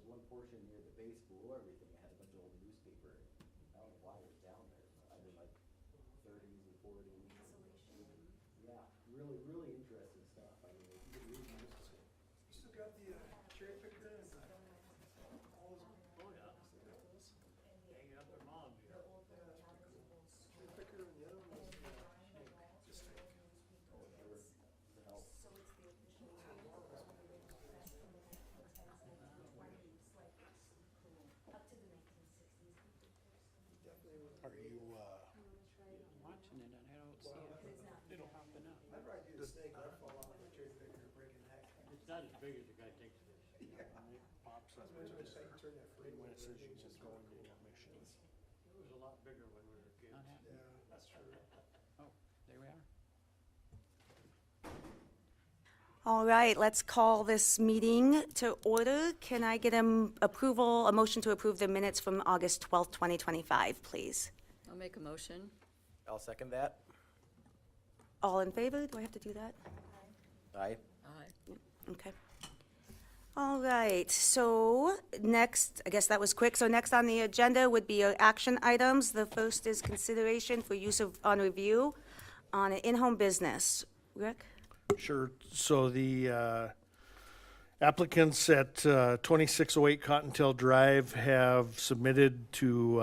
was one portion near the base below everything, it had a bunch of old newspaper. I don't know why it was down there, either like thirties and forties. Yeah, really, really interesting stuff. I mean, if you could read most of it. You still got the cherry picker and all those Oh, yeah. Hanging up their moms here. cherry picker and the other one was just like Oh, they were the help. definitely was. Are you, Watching it and I don't see it. It'll happen up. I'd rather do the snake, I'd fall off the cherry picker and break a neck. It's not as big as the guy thinks it is. when it pops up, That's why I say you turn that free when when it says you just go into commission. It was a lot bigger when we were kids. Not happening. Yeah, that's true. Oh, there we are. All right, let's call this meeting to order. Can I get a motion to approve the minutes from August 12th, 2025, please? I'll make a motion. I'll second that. All in favor? Do I have to do that? Aye. Aye. Okay. All right, so next, I guess that was quick. So next on the agenda would be our action items. The first is consideration for use of, on review on an in-home business. Rick? Sure. So the applicants at 2608 Cottontail Drive have submitted to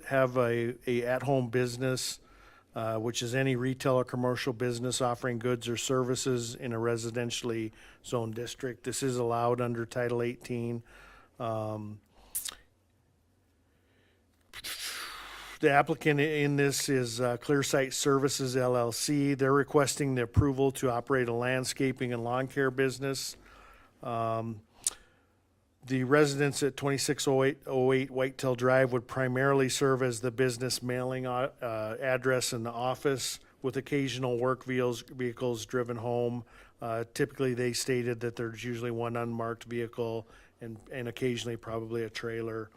have a at-home business, which is any retail or commercial business offering goods or services in a residentially zoned district. This is allowed under Title 18. The applicant in this is Clearsight Services LLC. They're requesting the approval to operate a landscaping and lawn care business. The residents at 2608 Whitetail Drive would primarily serve as the business mailing address in the office, with occasional work vehicles driven home. Typically, they stated that there's usually one unmarked vehicle and occasionally probably a trailer.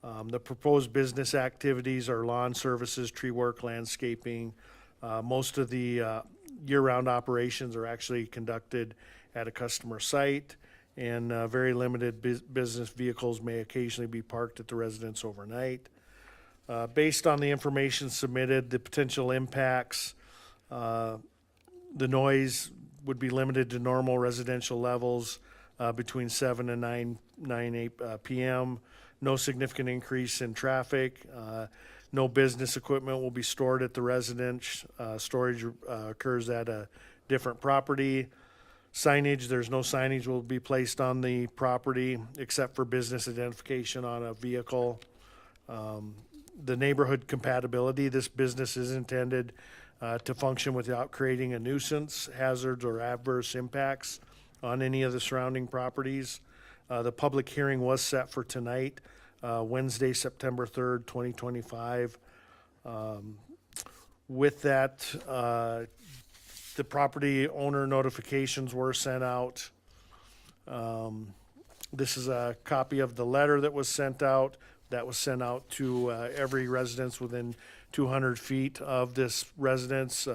The proposed business activities are lawn services, tree work, landscaping. Most of the year-round operations are actually conducted at a customer site, and very limited business vehicles may occasionally be parked at the residence overnight. Based on the information submitted, the potential impacts, the noise would be limited to normal residential levels between 7 and 8 p.m., no significant increase in traffic. No business equipment will be stored at the residence. Storage occurs at a different property. Signage, there's no signage will be placed on the property except for business identification on a vehicle. The neighborhood compatibility, this business is intended to function without creating a nuisance, hazards, or adverse impacts on any of the surrounding properties. The public hearing was set for tonight, Wednesday, September 3rd, 2025. With that, the property owner notifications were sent out. This is a copy of the letter that was sent out. That was sent out to every residence within 200 feet of this residence.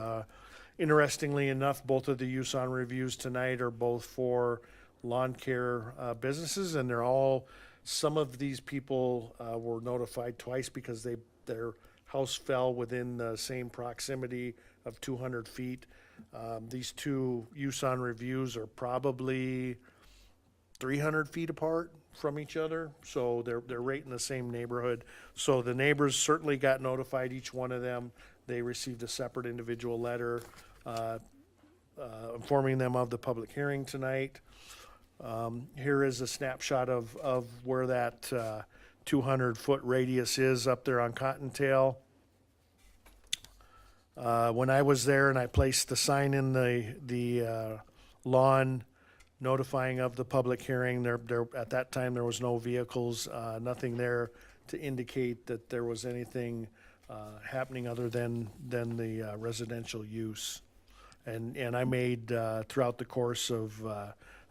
Interestingly enough, both of the use on reviews tonight are both for lawn care businesses, and they're all, some of these people were notified twice because their house fell within the same proximity of 200 feet. These two use on reviews are probably 300 feet apart from each other, so they're right in the same neighborhood. So the neighbors certainly got notified, each one of them. They received a separate individual letter informing them of the public hearing tonight. Here is a snapshot of where that 200-foot radius is up there on Cottontail. When I was there and I placed the sign in the lawn notifying of the public hearing, there at that time there was no vehicles, nothing there to indicate that there was anything happening other than the residential use. And I made throughout the course of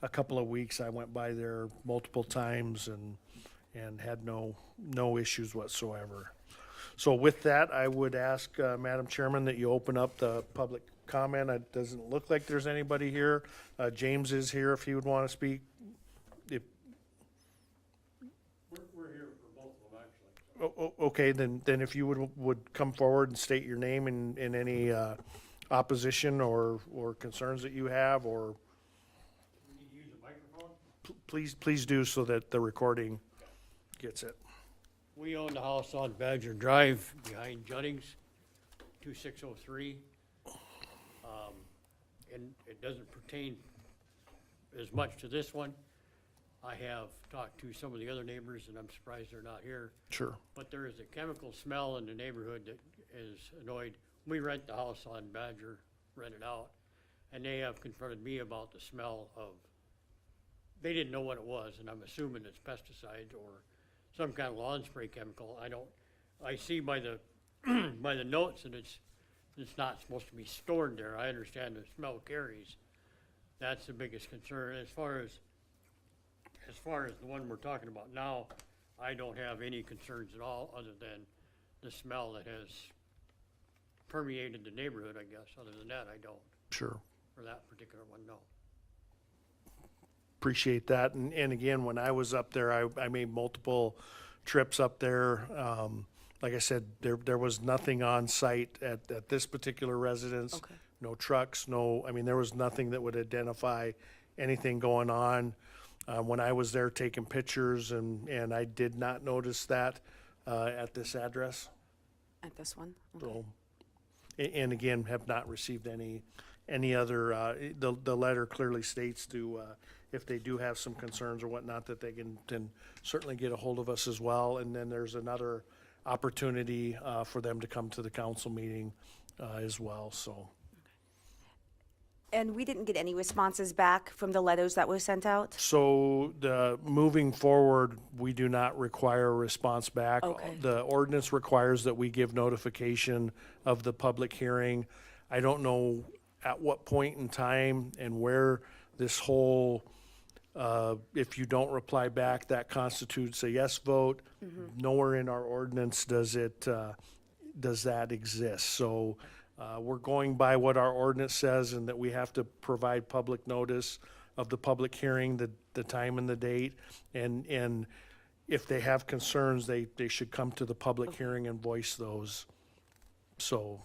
a couple of weeks, I went by there multiple times and had no issues whatsoever. So with that, I would ask, Madam Chairman, that you open up the public comment. It doesn't look like there's anybody here. James is here if he would want to speak. Okay, then if you would come forward and state your name and any opposition or concerns that you have, or We need to use a microphone. please do so that the recording gets it. We own the house on Badger Drive behind Juddings, 2603. And it doesn't pertain as much to this one. I have talked to some of the other neighbors, and I'm surprised they're not here. Sure. But there is a chemical smell in the neighborhood that is annoyed. We rent the house on Badger, rent it out, and they have confronted me about the smell of, they didn't know what it was, and I'm assuming it's pesticides or some kind of lawn spray chemical. I see by the, by the notes that it's not supposed to be stored there. I understand the smell carries. That's the biggest concern. As far as the one we're talking about now, I don't have any concerns at all, other than the smell that has permeated the neighborhood, I guess. Other than that, I don't. Sure. For that particular one, no. Appreciate that. And again, when I was up there, I made multiple trips up there. Like I said, there was nothing on site at this particular residence. Okay. No trucks, there was nothing that would identify anything going on. When I was there taking pictures, and I did not notice that at this address. At this one? Okay. So, and again, have not received any other, the letter clearly states if they do have some concerns or whatnot, that they can certainly get a hold of us as well. And then there's another opportunity for them to come to the council meeting as well, so. And we didn't get any responses back from the letters that were sent out? So moving forward, we do not require a response back. Okay. The ordinance requires that we give notification of the public hearing. I don't know at what point in time and where this whole, if you don't reply back, that constitutes a yes vote. Nowhere in our ordinance does that exist. So we're going by what our ordinance says, and that we have to provide public notice of the public hearing, the time and the date. And if they have concerns, they should come to the public hearing and voice those. So,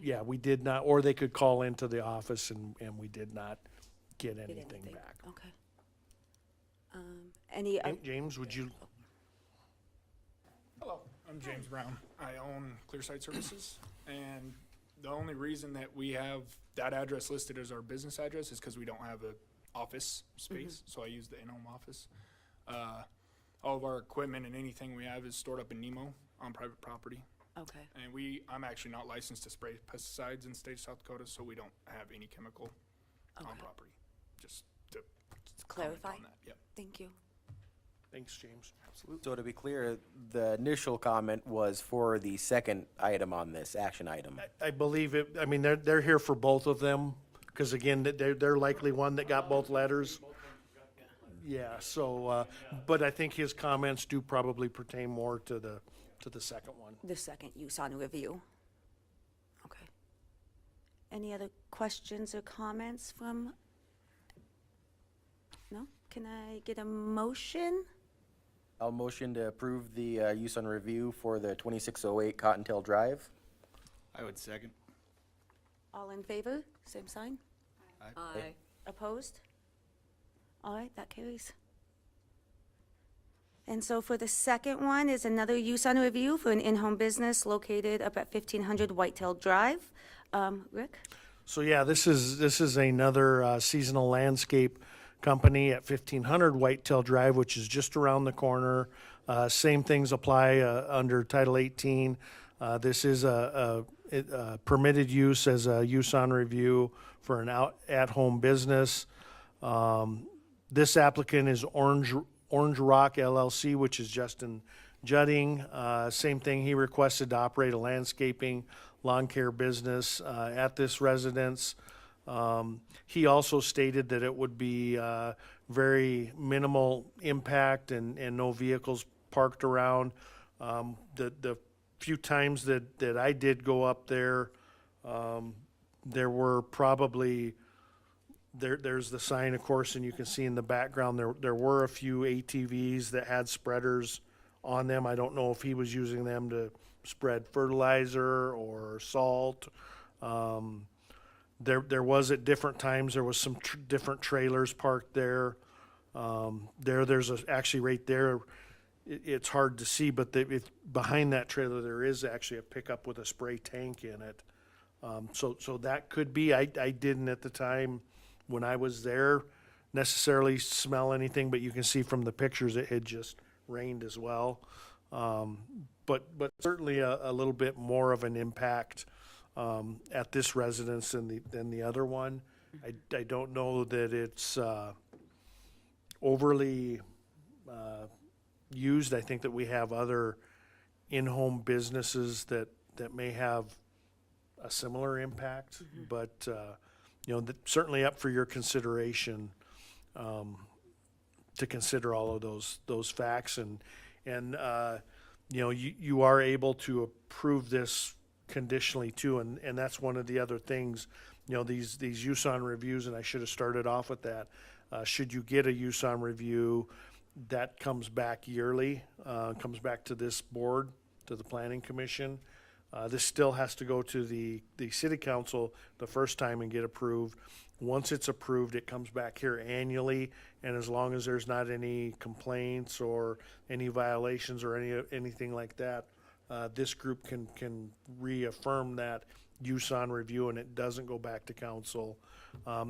yeah, we did not, or they could call into the office, and we did not get anything back. Okay. Any, James, would you? Hello, I'm James Brown. I own Clearside Services, and the only reason that we have that address listed as our business address is because we don't have a office space, so I use the in-home office. All of our equipment and anything we have is stored up in Nemo on private property. okay. And I'm actually not licensed to spray pesticides in the state of South Dakota, so we don't have any chemical on Okay. property. Just to Clarify. comment on that. Yep, Thank you. Thanks, James. absolutely. So to be clear, the initial comment was for the second item on this action item. I believe it, they're here for both of them, because again, they're likely one that got both letters. Yeah, so, but I think his comments do probably pertain more to the second one. The second use on review. Okay. Any other questions or comments from? No? Can I get a motion? I'll motion to approve the use on review for the 2608 Cottontail Drive. I would second. All in favor? Same sign? Aye. Opposed? All right, that carries. And so for the second one is another use on review for an in-home business located up at 1500 Whitetail Drive. Rick? So yeah, this is another seasonal landscape company at 1500 Whitetail Drive, which is just around the corner. Same things apply under Title 18. This is a permitted use as a use on review for an at-home business. This applicant is Orange Rock LLC, which is Justin Judding. Same thing, he requested to operate a landscaping lawn care business at this residence. He also stated that it would be very minimal impact and no vehicles parked around. The few times that I did go up there, there were probably, there's the sign, of course, and you can see in the background, there were a few ATVs that had spreaders on them. I don't know if he was using them to spread fertilizer or salt. There was at different times, there was some different trailers parked there. There's actually right there, it's hard to see, but behind that trailer, there is actually a pickup with a spray tank in it. So that could be, I didn't at the time when I was there necessarily smell anything, but you can see from the pictures it had just rained as well. But certainly a little bit more of an impact at this residence than the other one. I don't know that it's overly used. I think that we have other in-home businesses that may have a similar impact, but certainly up for your consideration to consider all of those facts, and you are able to approve this conditionally too, and that's one of the other things. These use on reviews, and I should have started off with that. Should you get a use on review, that comes back yearly, comes back to this board, to the planning commission. This still has to go to the city council the first time and get approved. Once it's approved, it comes back here annually, and as long as there's not any complaints or any violations or anything like that, this group can reaffirm that use on review, and it doesn't go back to council.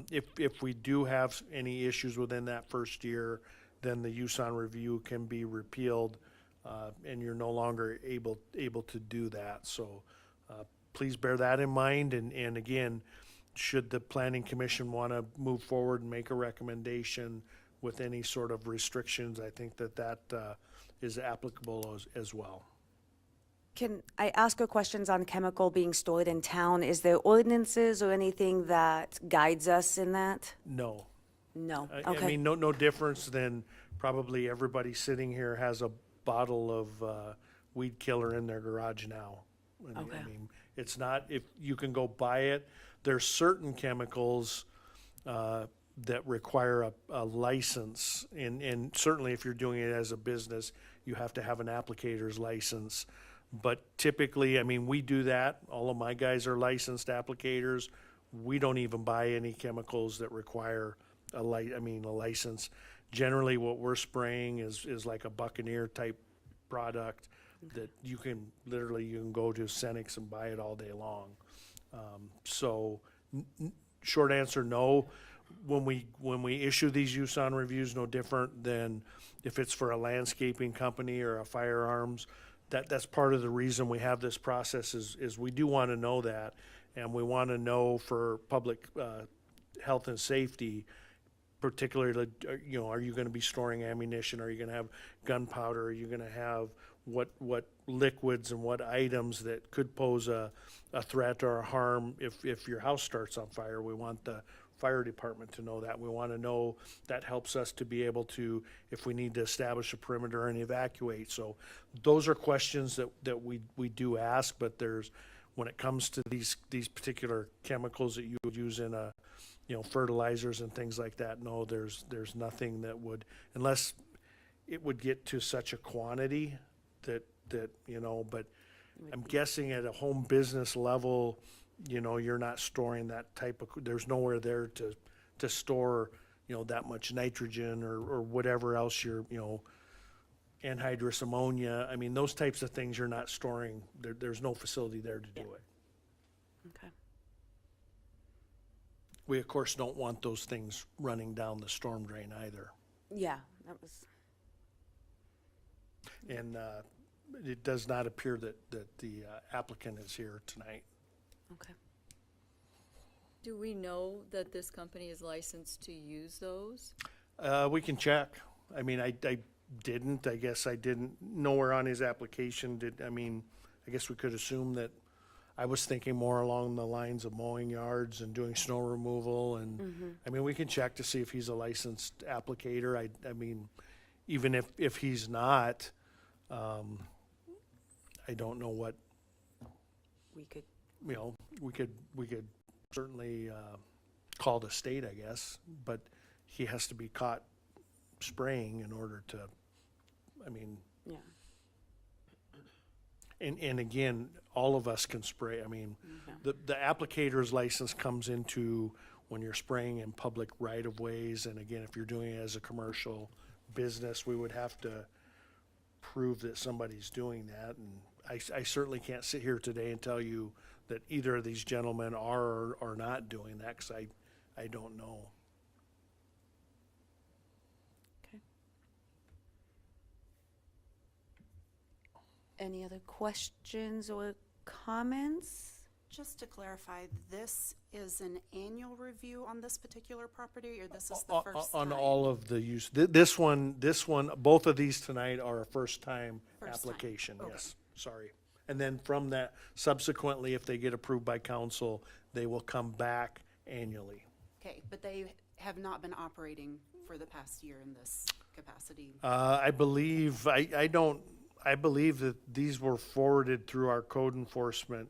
If we do have any issues within that first year, then the use on review can be repealed, and you're no longer able to do that. So please bear that in mind, and again, should the planning commission want to move forward and make a recommendation with any sort of restrictions, I think that is applicable as well. Can I ask a questions on chemical being stored in town? Is there ordinances or anything that guides us in that? No. No, I okay. mean, no difference than probably everybody sitting here has a bottle of weed killer in their garage now. Okay. I mean, it's not, if you can go buy it, there's certain chemicals that require a license, and certainly if you're doing it as a business, you have to have an applicator's license. But typically, I mean, we do that. All of my guys are licensed applicators. We don't even buy any chemicals that require a license. Generally, what we're spraying is like a Buccaneer type product that you can go to Cenex and buy it all day long. So short answer, no. When we issue these use on reviews, no different than if it's for a landscaping company or a firearms. That's part of the reason we have this process is we do want to know that, and we want to know for public health and safety, particularly, are you going to be storing ammunition? Are you going to have gunpowder? Are you going to have what liquids and what items that could pose a threat or a harm if your house starts on fire? We want the fire department to know that. We want to know that helps us to be able to, if we need to establish a perimeter and evacuate. So those are questions that we do ask, but when it comes to these particular chemicals that you would use in fertilizers and things like that, no, there's nothing that would, unless it would get to such a quantity that but I'm guessing at a home business level, you're not storing that type of, there's nowhere there to store, that much nitrogen or whatever else anhydrous ammonia. I mean, those types of things you're not storing. There's no facility there to do it. Okay. We, of course, don't want those things running down the storm drain either. Yeah, that was, And it does not appear that the applicant is here tonight. okay. Do we know that this company is licensed to use those? We can check. I mean, I didn't. I guess I didn't. Nowhere on his application I guess we could assume that. I was thinking more along the lines of mowing yards and doing snow removal, and we can check to see if he's a licensed applicator. I mean, even if he's not, I don't know what, We could, we could certainly call the state, I guess, but he has to be caught spraying in order to, yeah. And again, all of us can spray. I mean, the applicator's license comes into when you're spraying in public right-of-ways. And again, if you're doing it as a commercial business, we would have to prove that somebody's doing that. And I certainly can't sit here today and tell you that either of these gentlemen are or are not doing that, because I don't know. Okay. Any other questions or comments? Just to clarify, this is an annual review on this particular property, or this is the first time? On all of the use, this one, both of these tonight are a first-time First time, application, okay. yes, sorry. And then from that, subsequently, if they get approved by council, they will come back annually. Okay, but they have not been operating for the past year in this capacity? I believe, I believe that these were forwarded through our code enforcement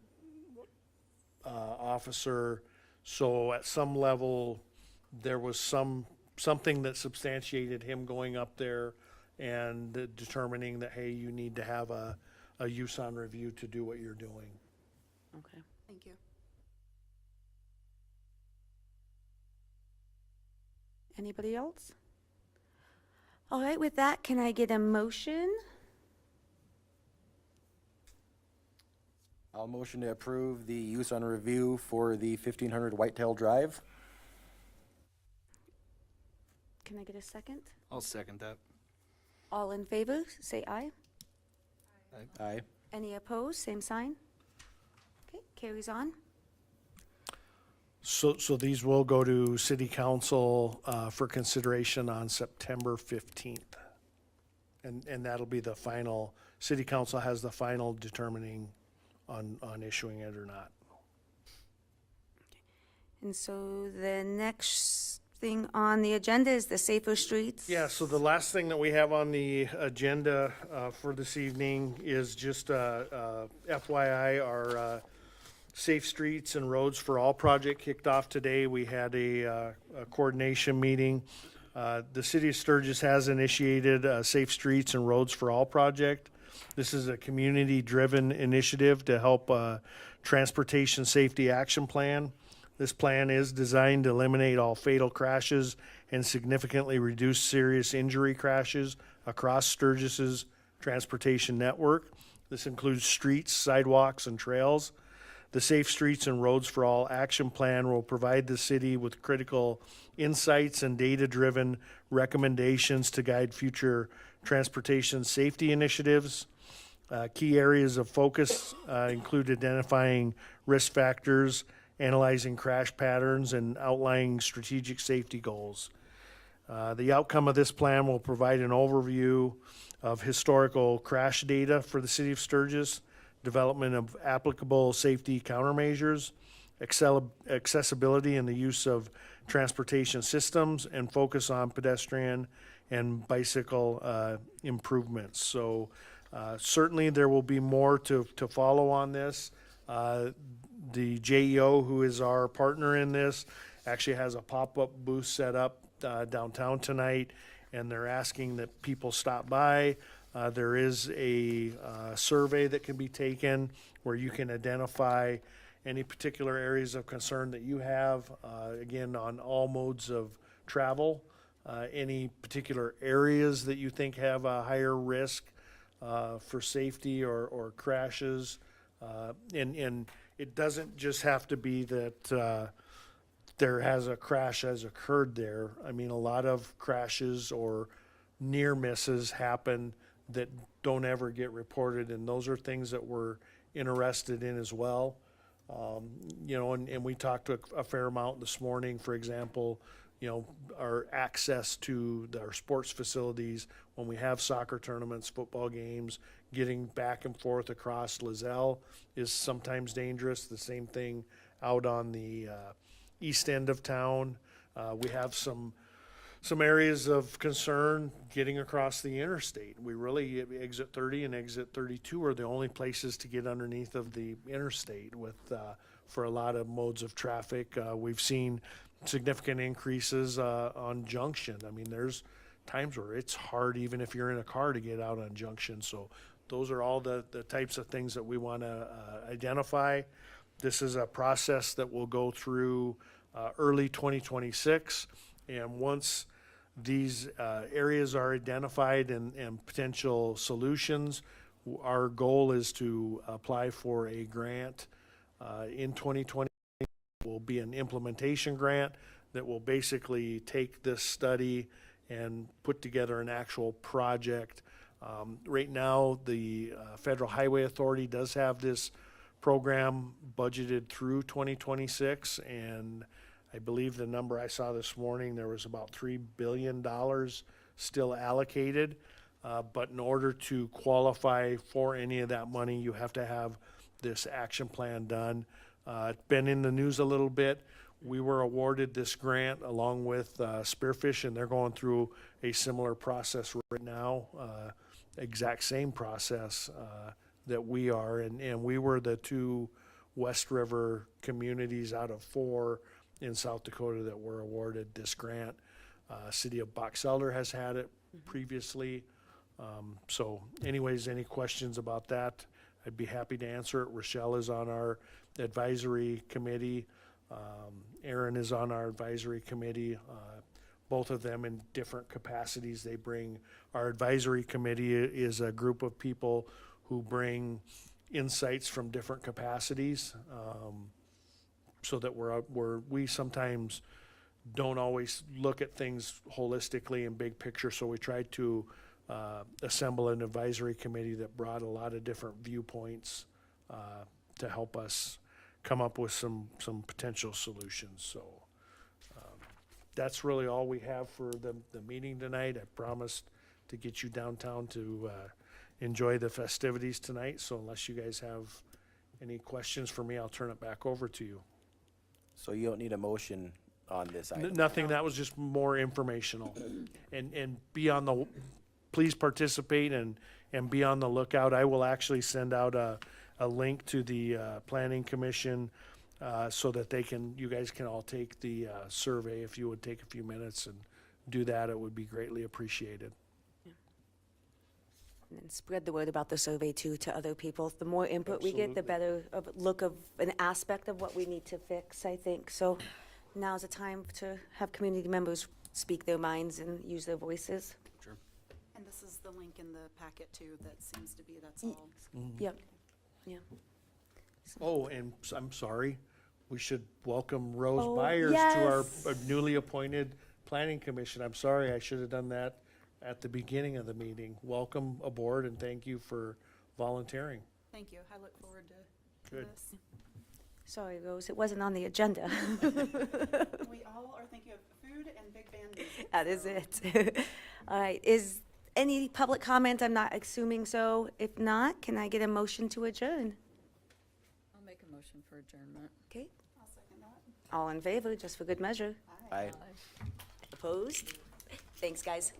officer. So at some level, there was something that substantiated him going up there and determining that, hey, you need to have a use on review to do what you're doing. Okay. Thank you. Anybody else? All right, with that, can I get a motion? I'll motion to approve the use on review for the 1500 Whitetail Drive. Can I get a second? I'll second that. All in favor, say aye. Aye. Any opposed, same sign. Okay, carries on. So these will go to city council for consideration on September 15th. And that'll be the final, city council has the final determining on issuing it or not. And so the next thing on the agenda is the Safer Streets. Yeah, so the last thing that we have on the agenda for this evening is just FYI, our Safe Streets and Roads for All project kicked off today. We had a coordination meeting. The city of Sturgis has initiated a Safe Streets and Roads for All project. This is a community-driven initiative to help transportation safety action plan. This plan is designed to eliminate all fatal crashes and significantly reduce serious injury crashes across Sturgis's transportation network. This includes streets, sidewalks, and trails. The Safe Streets and Roads for All action plan will provide the city with critical insights and data-driven recommendations to guide future transportation safety initiatives. Key areas of focus include identifying risk factors, analyzing crash patterns, and outlining strategic safety goals. The outcome of this plan will provide an overview of historical crash data for the city of Sturgis, development of applicable safety countermeasures, accessibility and the use of transportation systems, and focus on pedestrian and bicycle improvements. So certainly there will be more to follow on this. The JEO, who is our partner in this, actually has a pop-up booth set up downtown tonight, and they're asking that people stop by. There is a survey that can be taken where you can identify any particular areas of concern that you have, again, on all modes of travel, any particular areas that you think have a higher risk for safety or crashes. And it doesn't just have to be that there has a crash has occurred there. I mean, a lot of crashes or near misses happen that don't ever get reported, and those are things that we're interested in as well. You know, and we talked a fair amount this morning, for example, you know, our access to our sports facilities when we have soccer tournaments, football games, getting back and forth across Lizelle is sometimes dangerous. The same thing out on the east end of town. We have some areas of concern getting across the interstate. We really, exit 30 and exit 32 are the only places to get underneath of the interstate with, for a lot of modes of traffic. We've seen significant increases on Junction. I mean, there's times where it's hard, even if you're in a car, to get out on Junction. So those are all the types of things that we want to identify. This is a process that will go through early 2026. And once these areas are identified and potential solutions, our goal is to apply for a grant in 2020. Will be an implementation grant that will basically take this study and put together an actual project. Right now, the Federal Highway Authority does have this program budgeted through 2026, and I believe the number I saw this morning, there was about $3 billion still allocated. But in order to qualify for any of that money, you have to have this action plan done. It's been in the news a little bit. We were awarded this grant along with Spearfish, and they're going through a similar process right now, exact same process that we are. And we were the 2 West River communities out of 4 in South Dakota that were awarded this grant. City of Box Elder has had it previously. So anyways, any questions about that, I'd be happy to answer it. Rochelle is on our advisory committee. Aaron is on our advisory committee. Both of them in different capacities. They bring, our advisory committee is a group of people who bring insights from different capacities, so that we sometimes don't always look at things holistically and big picture. So we tried to assemble an advisory committee that brought a lot of different viewpoints to help us come up with some potential solutions. So that's really all we have for the meeting tonight. I promised to get you downtown to enjoy the festivities tonight. So unless you guys have any questions for me, I'll turn it back over to you. So you don't need a motion on this item? Nothing, that was just more informational. And be on the, please participate and be on the lookout. I will actually send out a link to the Planning Commission so that you guys can all take the survey. If you would take a few minutes and do that, it would be greatly appreciated. And spread the word about the survey too to other people. The more input we get, the better of look of an aspect of what we need to fix, I think. So now's the time to have community members speak their minds and use their voices. And this is the link in the packet too, that seems to be, that's all. Yep, yeah. Oh, and I'm sorry, we should welcome Rose Oh, Byers to our yes. newly appointed Planning Commission. I'm sorry, I should have done that at the beginning of the meeting. Welcome aboard and thank you for volunteering. Thank you. I look forward to Good. this. Sorry, Rose, it wasn't on the agenda. We all are thinking of food and big band music. That is so- it. All right, is any public comment? I'm not assuming so. If not, can I get a motion to adjourn? I'll make a motion for adjournment. Okay, I'll second that. all in favor, just for good measure. Aye. Opposed? Thanks, guys.